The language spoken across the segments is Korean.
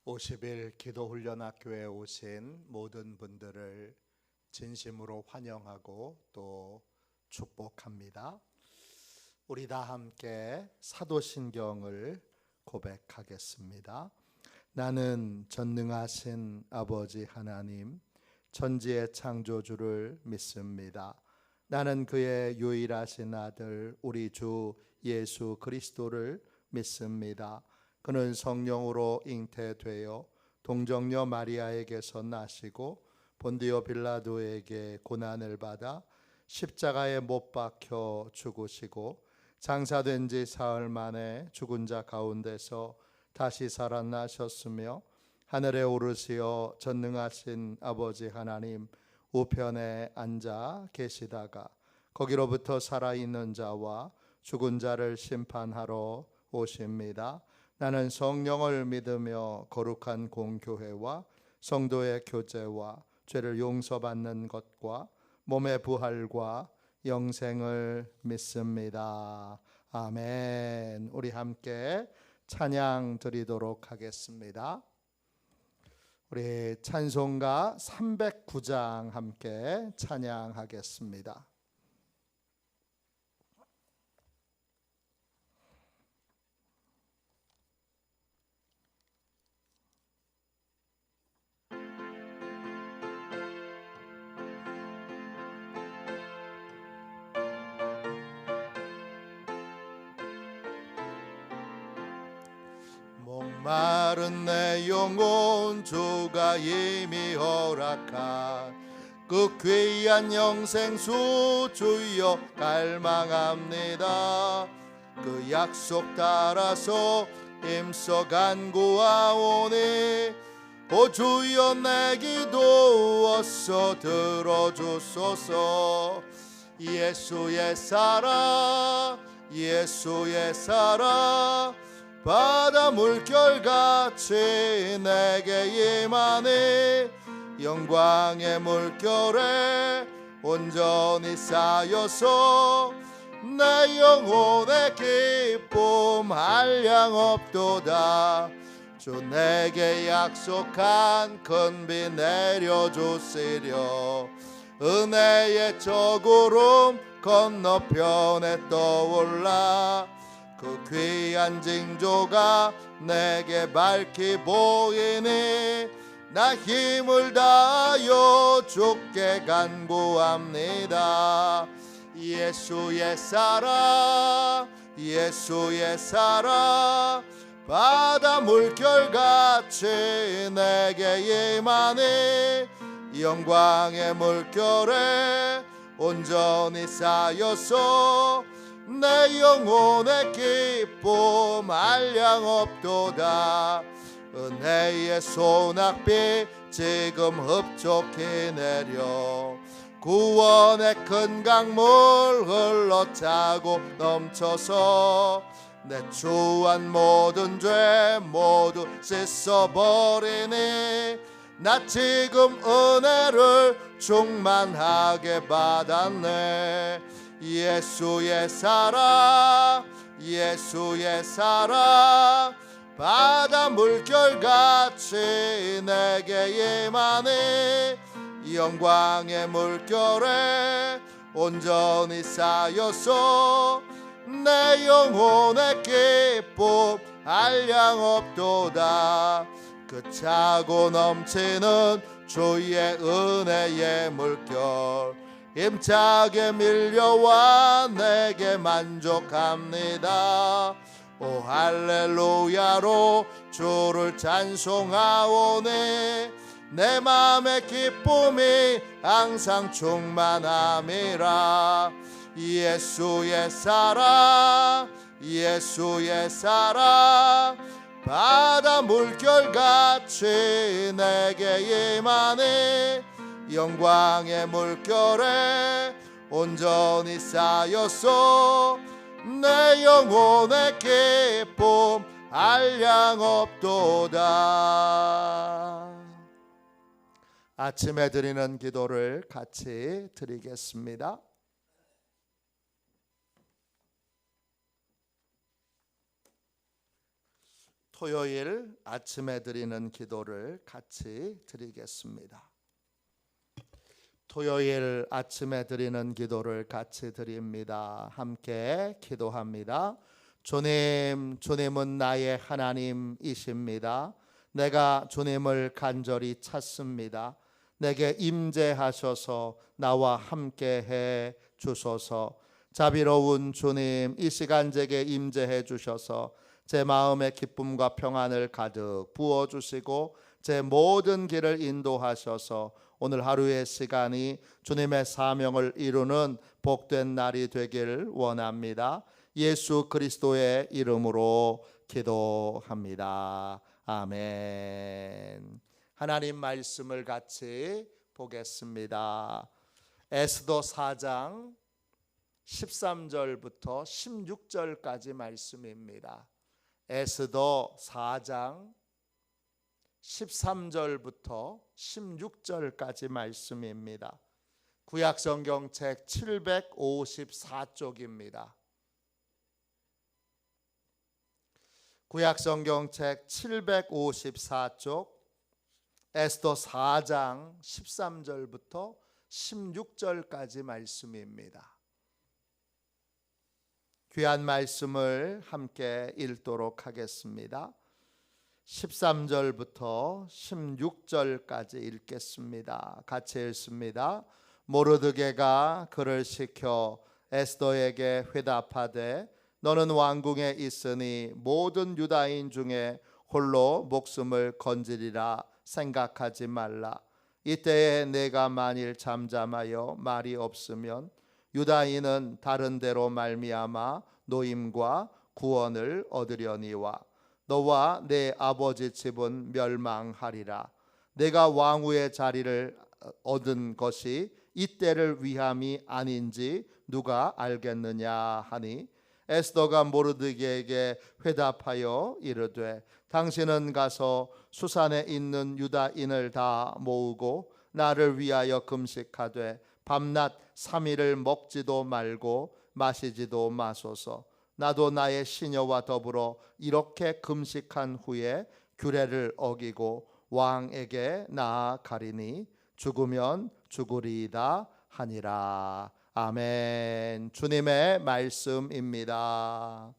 50일 기도훈련학교에 오신 모든 분들을 진심으로 환영하고 또 축복합니다. 우리 다 함께 사도신경을 고백하겠습니다. 나는 전능하신 아버지 하나님, 천지의 창조주를 믿습니다. 나는 그의 유일하신 아들 우리 주 예수 그리스도를 믿습니다. 그는 성령으로 잉태되어 동정녀 마리아에게서 나시고 본디오 빌라도에게 고난을 받아 십자가에 못 박혀 죽으시고 장사된 지 사흘 만에 죽은 자 가운데서 다시 살아나셨으며 하늘에 오르시어 전능하신 아버지 하나님 우편에 앉아 계시다가 거기로부터 살아있는 자와 죽은 자를 심판하러 오십니다. 나는 성령을 믿으며 거룩한 공교회와 성도의 교제와 죄를 용서받는 것과 몸의 부활과 영생을 믿습니다. 아멘. 우리 함께 찬양 드리도록 하겠습니다. 우리 찬송가 309장 함께 찬양하겠습니다. 목마른 내 영혼 주가 이미 허락한 그 귀한 영생수 주여 갈망합니다. 그 약속 따라서 힘써 간구하오니 오 주여 내 기도 어서 들어주소서. 예수의 사랑 예수의 사랑 바다 물결같이 내게 임하니 영광의 물결에 온전히 쌓여서 내 영혼의 기쁨 한량없도다. 주 내게 약속한 큰 비 내려주시려 은혜의 저 구름 건너편에 떠올라 그 귀한 징조가 내게 밝히 보이니 나 힘을 다하여 주께 간구합니다. 예수의 사랑 예수의 사랑 바다 물결같이 내게 임하니 영광의 물결에 온전히 쌓여서 내 영혼의 기쁨 한량없도다. 은혜의 소낙비 지금 흡족히 내려 구원의 큰 강물 흘러차고 넘쳐서 내 추한 모든 죄 모두 씻어버리니 나 지금 은혜를 충만하게 받았네. 예수의 사랑 예수의 사랑 바다 물결같이 내게 임하니 영광의 물결에 온전히 쌓여서 내 영혼의 기쁨 한량없도다. 그 차고 넘치는 주의 은혜의 물결 힘차게 밀려와 내게 만족합니다. 오 할렐루야로 주를 찬송하오니 내 맘의 기쁨이 항상 충만함이라. 예수의 사랑 예수의 사랑 바다 물결같이 내게 임하니 영광의 물결에 온전히 쌓여서 내 영혼의 기쁨 한량없도다. 아침에 드리는 기도를 같이 드리겠습니다. 토요일 아침에 드리는 기도를 같이 드리겠습니다. 토요일 아침에 드리는 기도를 같이 드립니다. 함께 기도합니다. 주님, 주님은 나의 하나님이십니다. 내가 주님을 간절히 찾습니다. 내게 임재하셔서 나와 함께 해 주소서. 자비로운 주님, 이 시간 제게 임재해 주셔서 제 마음의 기쁨과 평안을 가득 부어주시고 제 모든 길을 인도하셔서 오늘 하루의 시간이 주님의 사명을 이루는 복된 날이 되길 원합니다. 예수 그리스도의 이름으로 기도합니다. 아멘. 하나님 말씀을 같이 보겠습니다. 에스더 4장 13절부터 16절까지 말씀입니다. 에스더 4장 13절부터 16절까지 말씀입니다. 구약성경책 754쪽입니다. 구약성경책 754쪽 에스더 4장 13절부터 16절까지 말씀입니다. 귀한 말씀을 함께 읽도록 하겠습니다. 13절부터 16절까지 읽겠습니다. 같이 읽습니다. 모르드게가 그를 시켜 에스더에게 회답하되 너는 왕궁에 있으니 모든 유다인 중에 홀로 목숨을 건지리라 생각하지 말라. 이때에 내가 만일 잠잠하여 말이 없으면 유다인은 다른 데로 말미암아 노임과 구원을 얻으려니와 너와 내 아버지 집은 멸망하리라. 내가 왕후의 자리를 얻은 것이 이때를 위함이 아닌지 누가 알겠느냐 하니 에스더가 모르드게에게 회답하여 이르되 당신은 가서 수산에 있는 유다인을 다 모으고 나를 위하여 금식하되 밤낮 3일을 먹지도 말고 마시지도 마소서. 나도 나의 시녀와 더불어 이렇게 금식한 후에 규례를 어기고 왕에게 나아가리니 죽으면 죽으리이다 하니라. 아멘. 주님의 말씀입니다.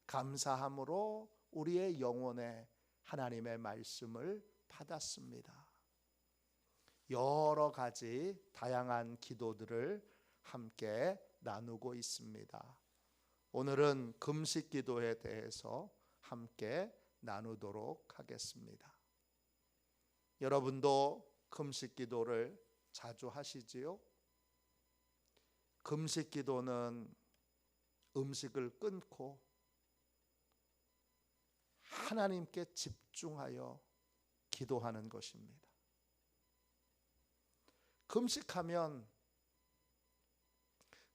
감사함으로 우리의 영혼에 하나님의 말씀을 받았습니다. 여러 가지 다양한 기도들을 함께 나누고 있습니다. 오늘은 금식 기도에 대해서 함께 나누도록 하겠습니다. 여러분도 금식 기도를 자주 하시지요? 금식 기도는 음식을 끊고 하나님께 집중하여 기도하는 것입니다.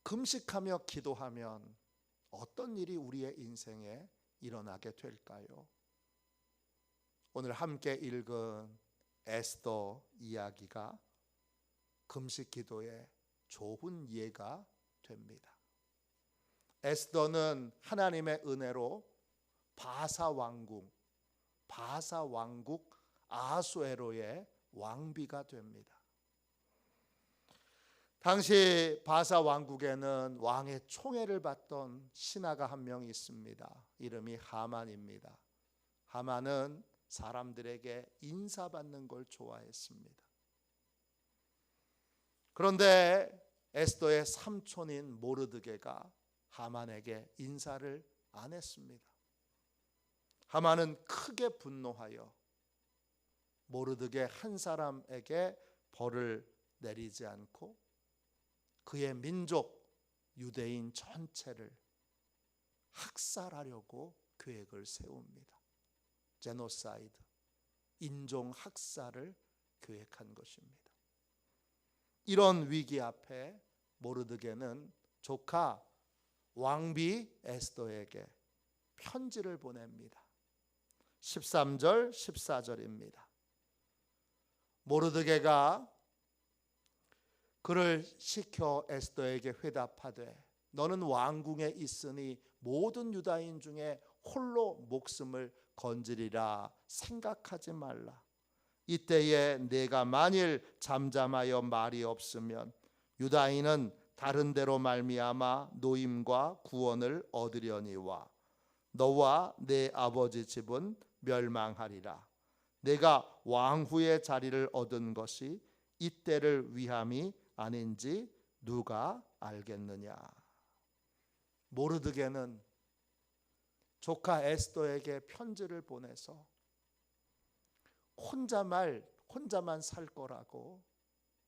금식하며 기도하면 어떤 일이 우리의 인생에 일어나게 될까요? 오늘 함께 읽은 에스더 이야기가 금식 기도의 좋은 예가 됩니다. 에스더는 하나님의 은혜로 바사 왕국 아수에로의 왕비가 됩니다. 당시 바사 왕국에는 왕의 총애를 받던 신하가 한 명 있습니다. 이름이 하만입니다. 하만은 사람들에게 인사받는 걸 좋아했습니다. 그런데 에스더의 삼촌인 모르드게가 하만에게 인사를 안 했습니다. 하만은 크게 분노하여 모르드게 한 사람에게 벌을 내리지 않고 그의 민족 유대인 전체를 학살하려고 계획을 세웁니다. 제노사이드, 인종 학살을 계획한 것입니다. 이런 위기 앞에 모르드게는 조카 왕비 에스더에게 편지를 보냅니다. 13절 14절입니다. 모르드게가 그를 시켜 에스더에게 회답하되 너는 왕궁에 있으니 모든 유다인 중에 홀로 목숨을 건지리라 생각하지 말라. 이때에 내가 만일 잠잠하여 말이 없으면 유다인은 다른 데로 말미암아 노임과 구원을 얻으려니와 너와 내 아버지 집은 멸망하리라. 내가 왕후의 자리를 얻은 것이 이때를 위함이 아닌지 누가 알겠느냐. 모르드게는 조카 에스더에게 편지를 보내서 혼자만 살 거라고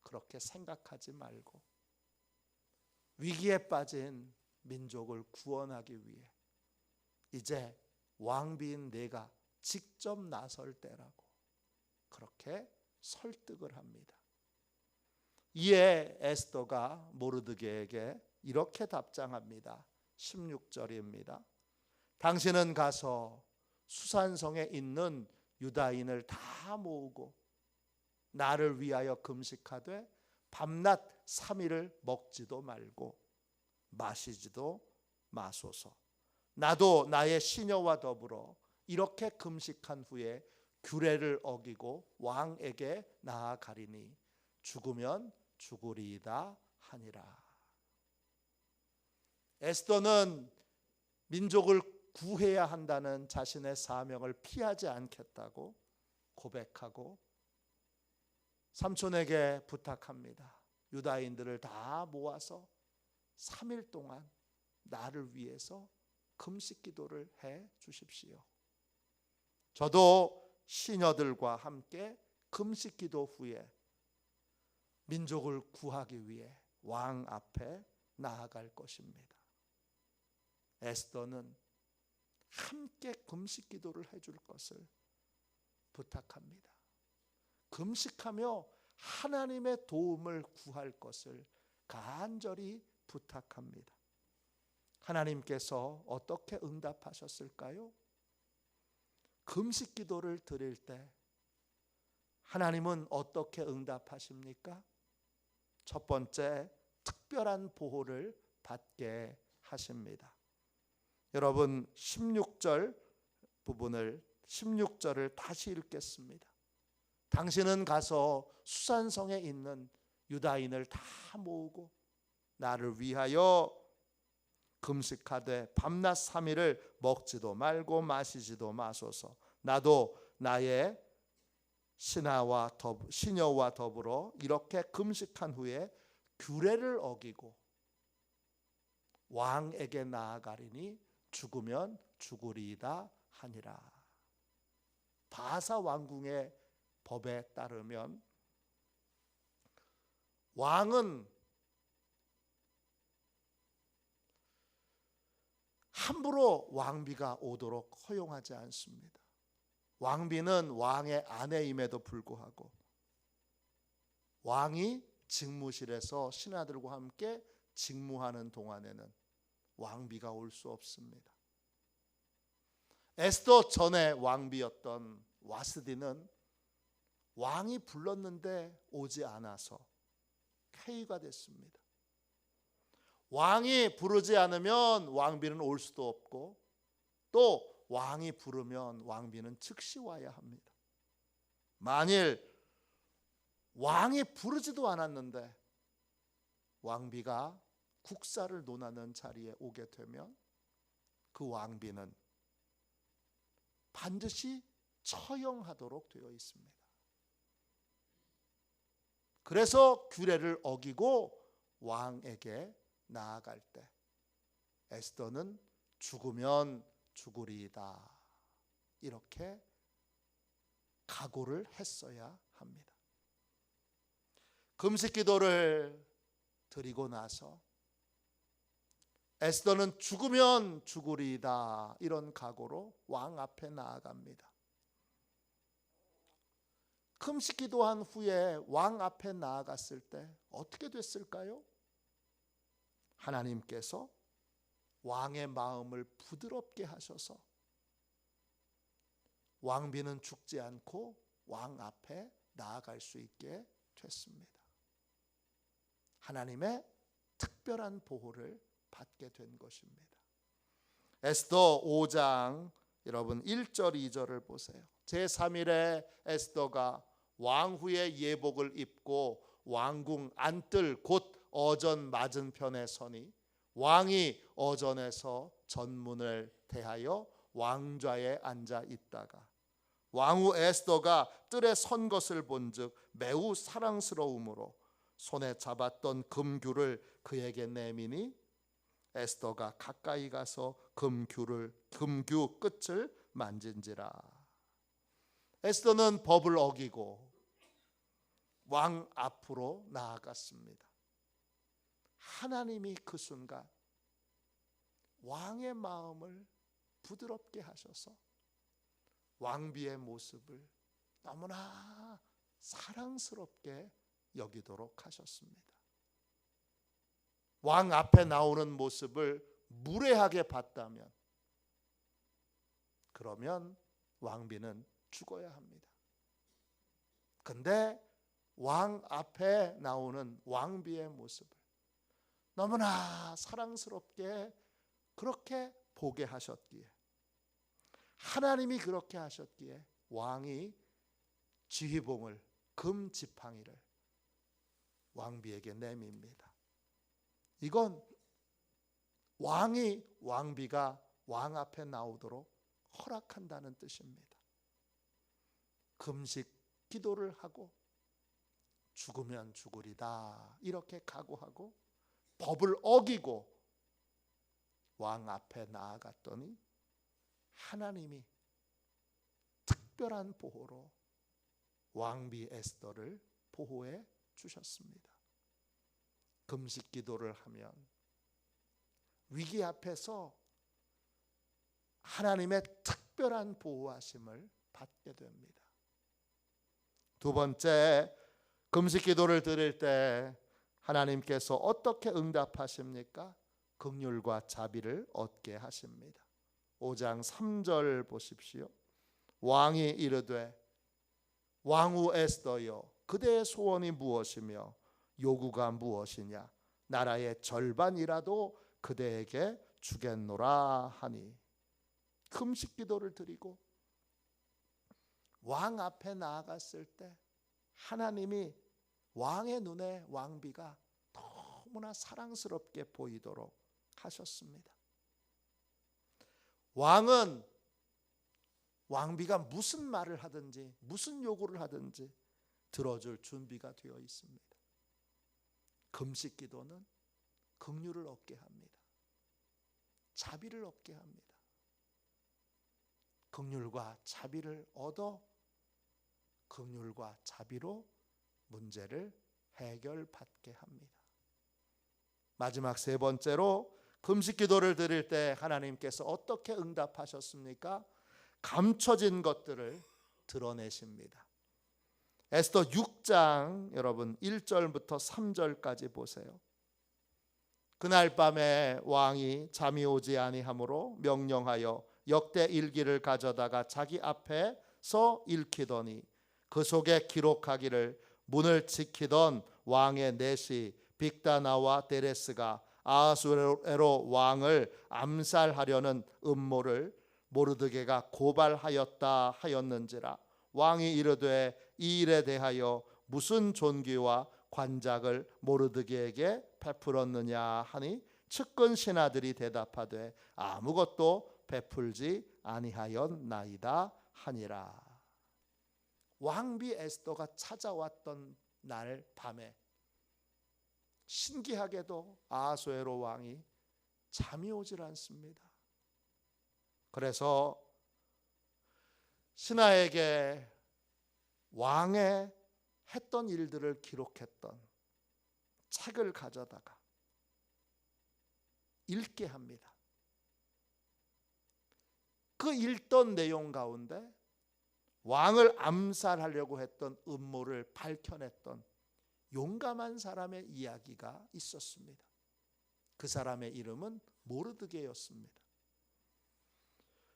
그렇게 생각하지 말고 위기에 빠진 민족을 구원하기 위해 이제 왕비인 내가 직접 나설 때라고 그렇게 설득을 합니다. 이에 에스더가 모르드게에게 이렇게 답장합니다. 16절입니다. 당신은 가서 수산성에 있는 유다인을 다 모으고 나를 위하여 금식하되 밤낮 3일을 먹지도 말고 마시지도 마소서. 나도 나의 시녀와 더불어 이렇게 금식한 후에 규례를 어기고 왕에게 나아가리니 죽으면 죽으리이다 하니라. 에스더는 민족을 구해야 한다는 자신의 사명을 피하지 않겠다고 고백하고 삼촌에게 부탁합니다. 유다인들을 다 모아서 3일 동안 나를 위해서 금식 기도를 해 주십시오. 저도 시녀들과 함께 금식 기도 후에 민족을 구하기 위해 왕 앞에 나아갈 것입니다. 에스더는 함께 금식 기도를 해줄 것을 부탁합니다. 금식하며 하나님의 도움을 구할 것을 간절히 부탁합니다. 하나님께서 어떻게 응답하셨을까요? 금식 기도를 드릴 때 하나님은 어떻게 응답하십니까? 첫 번째, 특별한 보호를 받게 하십니다. 여러분 16절 부분을 16절을 다시 읽겠습니다. 당신은 가서 수산성에 있는 유다인을 다 모으고 나를 위하여 금식하되 밤낮 3일을 먹지도 말고 마시지도 마소서. 나도 나의 시녀와 더불어 이렇게 금식한 후에 규례를 어기고 왕에게 나아가리니 죽으면 죽으리이다 하니라. 바사 왕궁의 법에 따르면 왕은 함부로 왕비가 오도록 허용하지 않습니다. 왕비는 왕의 아내임에도 불구하고 왕이 직무실에서 신하들과 함께 직무하는 동안에는 왕비가 올 수 없습니다. 에스더 전에 왕비였던 와스디는 왕이 불렀는데 오지 않아서 폐위가 됐습니다. 왕이 부르지 않으면 왕비는 올 수도 없고 또 왕이 부르면 왕비는 즉시 와야 합니다. 만일 왕이 부르지도 않았는데 왕비가 국사를 논하는 자리에 오게 되면 그 왕비는 반드시 처형하도록 되어 있습니다. 그래서 규례를 어기고 왕에게 나아갈 때 에스더는 죽으면 죽으리이다 이렇게 각오를 했어야 합니다. 금식 기도를 드리고 나서 에스더는 죽으면 죽으리이다 이런 각오로 왕 앞에 나아갑니다. 금식 기도한 후에 왕 앞에 나아갔을 때 어떻게 됐을까요? 하나님께서 왕의 마음을 부드럽게 하셔서 왕비는 죽지 않고 왕 앞에 나아갈 수 있게 됐습니다. 하나님의 특별한 보호를 받게 된 것입니다. 에스더 5장 여러분 1절 2절을 보세요. 제3일에 에스더가 왕후의 예복을 입고 왕궁 안뜰 곧 어전 맞은편에 서니 왕이 어전에서 전문을 대하여 왕좌에 앉아 있다가 왕후 에스더가 뜰에 선 것을 본즉 매우 사랑스러움으로 손에 잡았던 금규를 그에게 내미니 에스더가 가까이 가서 금규 끝을 만진지라. 에스더는 법을 어기고 왕 앞으로 나아갔습니다. 하나님이 그 순간 왕의 마음을 부드럽게 하셔서 왕비의 모습을 너무나 사랑스럽게 여기도록 하셨습니다. 왕 앞에 나오는 모습을 무례하게 봤다면 그러면 왕비는 죽어야 합니다. 근데 왕 앞에 나오는 왕비의 모습을 너무나 사랑스럽게 그렇게 보게 하셨기에, 하나님이 그렇게 하셨기에 왕이 지휘봉을, 금지팡이를 왕비에게 내밉니다. 이건 왕비가 왕 앞에 나오도록 허락한다는 뜻입니다. 금식 기도를 하고 죽으면 죽으리다 이렇게 각오하고 법을 어기고 왕 앞에 나아갔더니 하나님이 특별한 보호로 왕비 에스더를 보호해 주셨습니다. 금식 기도를 하면 위기 앞에서 하나님의 특별한 보호하심을 받게 됩니다. 두 번째, 금식 기도를 드릴 때 하나님께서 어떻게 응답하십니까? 긍휼과 자비를 얻게 하십니다. 5장 3절 보십시오. 왕이 이르되 왕후 에스더여 그대의 소원이 무엇이며 요구가 무엇이냐? 나라의 절반이라도 그대에게 주겠노라 하니. 금식 기도를 드리고 왕 앞에 나아갔을 때 하나님이 왕의 눈에 왕비가 너무나 사랑스럽게 보이도록 하셨습니다. 왕은 왕비가 무슨 말을 하든지 무슨 요구를 하든지 들어줄 준비가 되어 있습니다. 금식 기도는 긍휼을 얻게 합니다. 자비를 얻게 합니다. 긍휼과 자비를 얻어 긍휼과 자비로 문제를 해결받게 합니다. 마지막 세 번째로 금식 기도를 드릴 때 하나님께서 어떻게 응답하셨습니까? 감춰진 것들을 드러내십니다. 에스더 6장 여러분 1절부터 3절까지 보세요. 그날 밤에 왕이 잠이 오지 아니하므로 명령하여 역대 일기를 가져다가 자기 앞에서 읽히더니 그 속에 기록하기를 문을 지키던 왕의 넷이 빅다나와 데레스가 아하수에로 왕을 암살하려는 음모를 모르드게가 고발하였다 하였는지라. 왕이 이르되 이 일에 대하여 무슨 존귀와 관작을 모르드게에게 베풀었느냐 하니 측근 신하들이 대답하되 아무것도 베풀지 아니하였나이다 하니라. 왕비 에스더가 찾아왔던 날 밤에 신기하게도 아하수에로 왕이 잠이 오질 않습니다. 그래서 신하에게 왕의 했던 일들을 기록했던 책을 가져다가 읽게 합니다. 그 읽던 내용 가운데 왕을 암살하려고 했던 음모를 밝혀냈던 용감한 사람의 이야기가 있었습니다. 그 사람의 이름은 모르드게였습니다.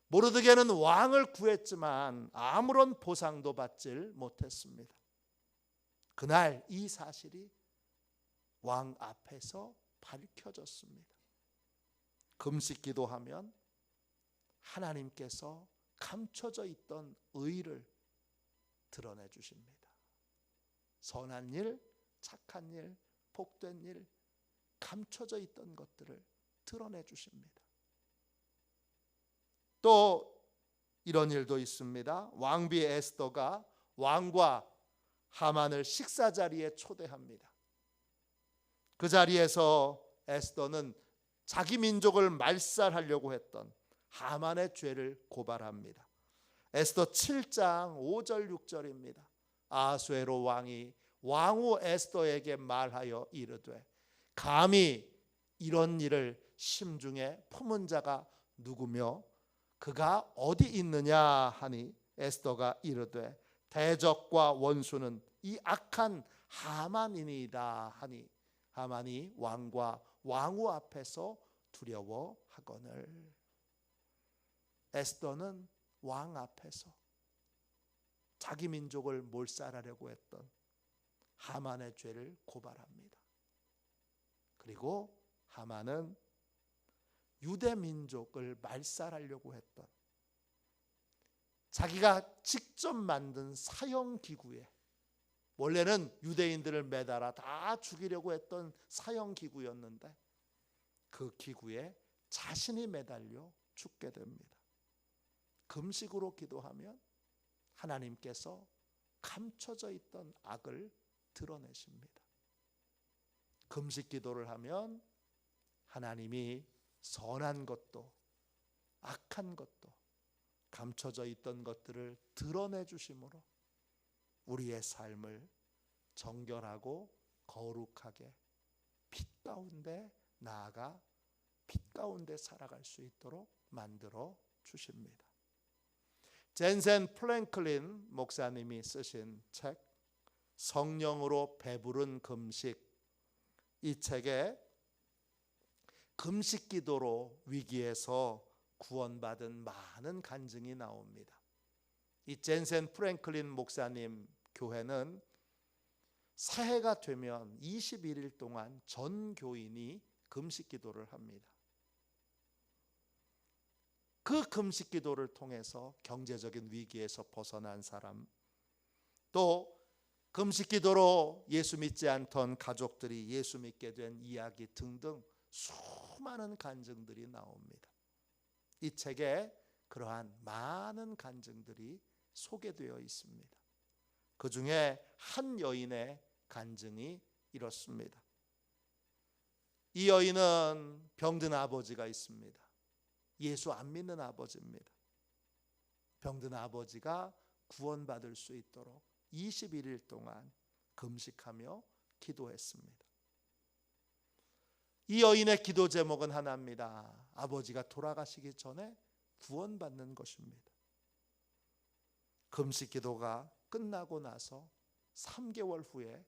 모르드게는 왕을 구했지만 아무런 보상도 받질 못했습니다. 그날 이 사실이 왕 앞에서 밝혀졌습니다. 금식 기도하면 하나님께서 감춰져 있던 의를 드러내 주십니다. 선한 일, 착한 일, 복된 일, 감춰져 있던 것들을 드러내 주십니다. 또 이런 일도 있습니다. 왕비 에스더가 왕과 하만을 식사 자리에 초대합니다. 그 자리에서 에스더는 자기 민족을 말살하려고 했던 하만의 죄를 고발합니다. 에스더 7장 5절 6절입니다. 아수에로 왕이 왕후 에스더에게 말하여 이르되 감히 이런 일을 심중에 품은 자가 누구며 그가 어디 있느냐 하니 에스더가 이르되 대적과 원수는 이 악한 하만이니이다 하니 하만이 왕과 왕후 앞에서 두려워하거늘. 에스더는 왕 앞에서 자기 민족을 몰살하려고 했던 하만의 죄를 고발합니다. 그리고 하만은 유대 민족을 말살하려고 했던 자기가 직접 만든 사형 기구에, 원래는 유대인들을 매달아 다 죽이려고 했던 사형 기구였는데 그 기구에 자신이 매달려 죽게 됩니다. 금식으로 기도하면 하나님께서 감춰져 있던 악을 드러내십니다. 금식 기도를 하면 하나님이 선한 것도 악한 것도 감춰져 있던 것들을 드러내 주심으로 우리의 삶을 정결하고 거룩하게 빛 가운데 나아가 빛 가운데 살아갈 수 있도록 만들어 주십니다. 젠센 플랭클린 목사님이 쓰신 책 성령으로 배부른 금식, 이 책에 금식 기도로 위기에서 구원받은 많은 간증이 나옵니다. 이 젠센 프랭클린 목사님 교회는 새해가 되면 21일 동안 전 교인이 금식 기도를 합니다. 그 금식 기도를 통해서 경제적인 위기에서 벗어난 사람, 또 금식 기도로 예수 믿지 않던 가족들이 예수 믿게 된 이야기 등등 수많은 간증들이 나옵니다. 이 책에 그러한 많은 간증들이 소개되어 있습니다. 그 중에 한 여인의 간증이 이렇습니다. 이 여인은 병든 아버지가 있습니다. 예수 안 믿는 아버지입니다. 병든 아버지가 구원받을 수 있도록 21일 동안 금식하며 기도했습니다. 이 여인의 기도 제목은 하나입니다. 아버지가 돌아가시기 전에 구원받는 것입니다. 금식 기도가 끝나고 나서 3개월 후에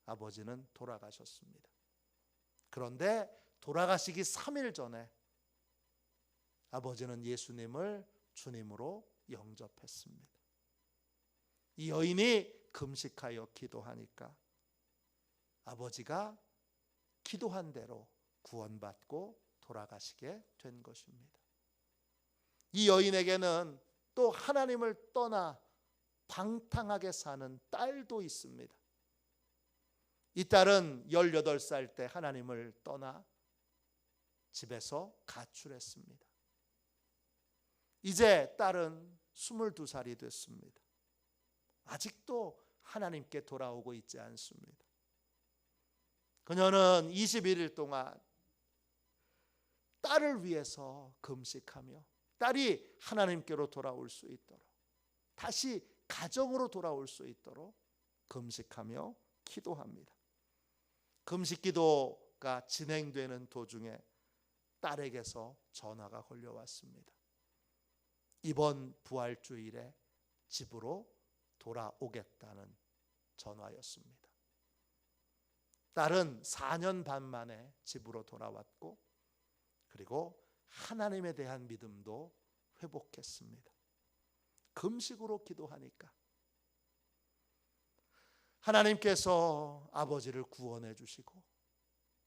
아버지는 돌아가셨습니다. 그런데 돌아가시기 3일 전에 아버지는 예수님을 주님으로 영접했습니다. 이 여인이 금식하여 기도하니까 아버지가 기도한 대로 구원받고 돌아가시게 된 것입니다. 이 여인에게는 또 하나님을 떠나 방탕하게 사는 딸도 있습니다. 이 딸은 18살 때 하나님을 떠나 집에서 가출했습니다. 이제 딸은 22살이 됐습니다. 아직도 하나님께 돌아오고 있지 않습니다. 그녀는 21일 동안 딸을 위해서 금식하며 딸이 하나님께로 돌아올 수 있도록, 다시 가정으로 돌아올 수 있도록 금식하며 기도합니다. 금식 기도가 진행되는 도중에 딸에게서 전화가 걸려왔습니다. 이번 부활주일에 집으로 돌아오겠다는 전화였습니다. 딸은 4년 반 만에 집으로 돌아왔고, 그리고 하나님에 대한 믿음도 회복했습니다. 금식으로 기도하니까 하나님께서 아버지를 구원해 주시고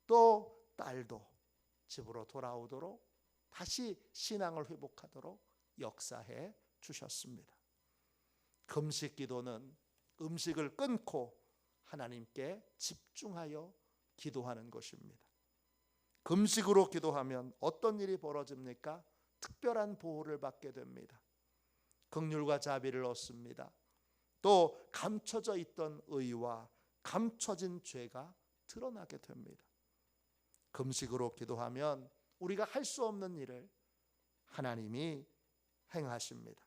또 딸도 집으로 돌아오도록, 다시 신앙을 회복하도록 역사해 주셨습니다. 금식 기도는 음식을 끊고 하나님께 집중하여 기도하는 것입니다. 금식으로 기도하면 어떤 일이 벌어집니까? 특별한 보호를 받게 됩니다. 긍휼과 자비를 얻습니다. 또 감춰져 있던 의와 감춰진 죄가 드러나게 됩니다. 금식으로 기도하면 우리가 할 수 없는 일을 하나님이 행하십니다.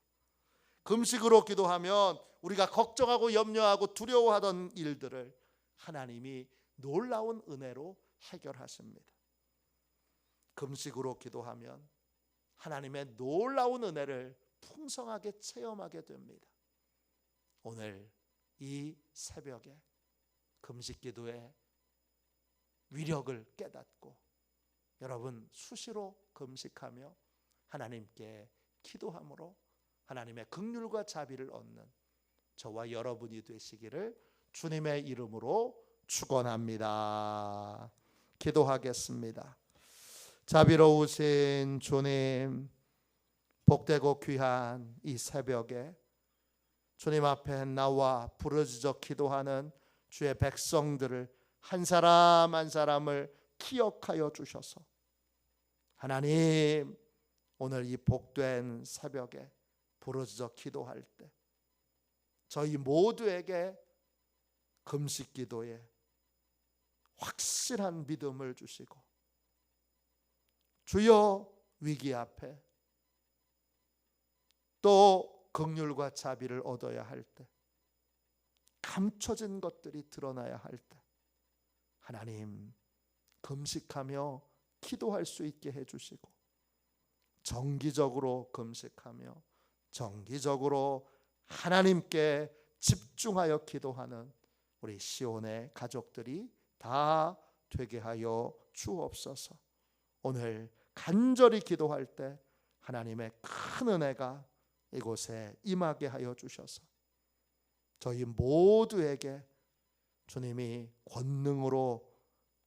금식으로 기도하면 우리가 걱정하고 염려하고 두려워하던 일들을 하나님이 놀라운 은혜로 해결하십니다. 금식으로 기도하면 하나님의 놀라운 은혜를 풍성하게 체험하게 됩니다. 오늘 이 새벽에 금식 기도의 위력을 깨닫고 여러분 수시로 금식하며 하나님께 기도함으로 하나님의 긍휼과 자비를 얻는 저와 여러분이 되시기를 주님의 이름으로 축원합니다. 기도하겠습니다. 자비로우신 주님, 복되고 귀한 이 새벽에 주님 앞에 나와 부르짖어 기도하는 주의 백성들을 한 사람 한 사람을 기억하여 주셔서 하나님, 오늘 이 복된 새벽에 부르짖어 기도할 때 저희 모두에게 금식 기도에 확실한 믿음을 주시고 주여 위기 앞에 또 긍휼과 자비를 얻어야 할 때 감춰진 것들이 드러나야 할 때 하나님 금식하며 기도할 수 있게 해주시고 정기적으로 금식하며 정기적으로 하나님께 집중하여 기도하는 우리 시온의 가족들이 다 되게 하여 주옵소서. 오늘 간절히 기도할 때 하나님의 큰 은혜가 이곳에 임하게 하여 주셔서 저희 모두에게 주님이 권능으로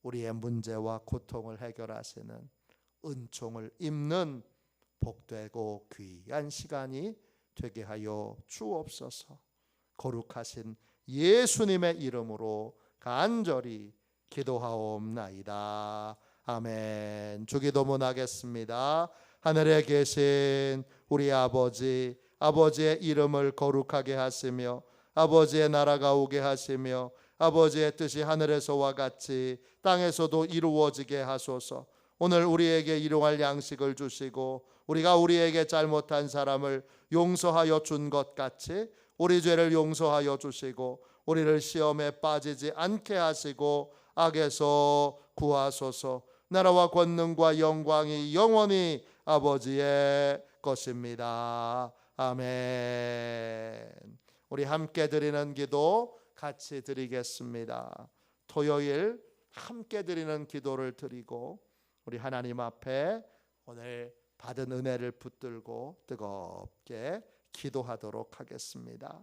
우리의 문제와 고통을 해결하시는 은총을 입는 복되고 귀한 시간이 되게 하여 주옵소서. 거룩하신 예수님의 이름으로 간절히 기도하옵나이다. 아멘. 주기도문 하겠습니다. 하늘에 계신 우리 아버지, 아버지의 이름을 거룩하게 하시며 아버지의 나라가 오게 하시며 아버지의 뜻이 하늘에서와 같이 땅에서도 이루어지게 하소서. 오늘 우리에게 일용할 양식을 주시고 우리가 우리에게 잘못한 사람을 용서하여 준 것 같이 우리 죄를 용서하여 주시고 우리를 시험에 빠지지 않게 하시고 악에서 구하소서. 나라와 권능과 영광이 영원히 아버지의 것입니다. 아멘. 우리 함께 드리는 기도 같이 드리겠습니다. 토요일 함께 드리는 기도를 드리고 우리 하나님 앞에 오늘 받은 은혜를 붙들고 뜨겁게 기도하도록 하겠습니다.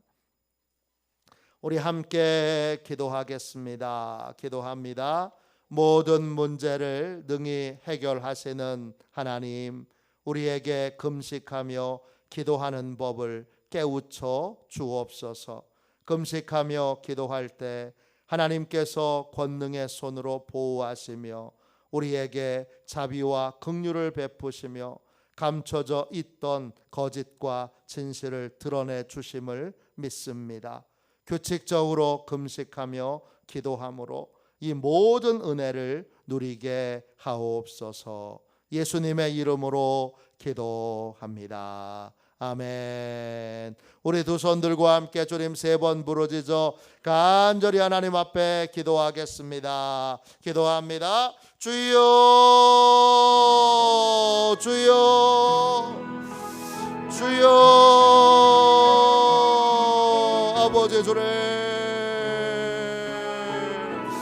우리 함께 기도하겠습니다. 기도합니다. 모든 문제를 능히 해결하시는 하나님, 우리에게 금식하며 기도하는 법을 깨우쳐 주옵소서. 금식하며 기도할 때 하나님께서 권능의 손으로 보호하시며 우리에게 자비와 긍휼을 베푸시며 감춰져 있던 거짓과 진실을 드러내 주심을 믿습니다. 규칙적으로 금식하며 기도함으로 이 모든 은혜를 누리게 하옵소서. 예수님의 이름으로 기도합니다. 아멘. 우리 두 손들과 함께 주님 3번 부르짖어 간절히 하나님 앞에 기도하겠습니다. 기도합니다. 주여, 주여, 주여. 아버지 주님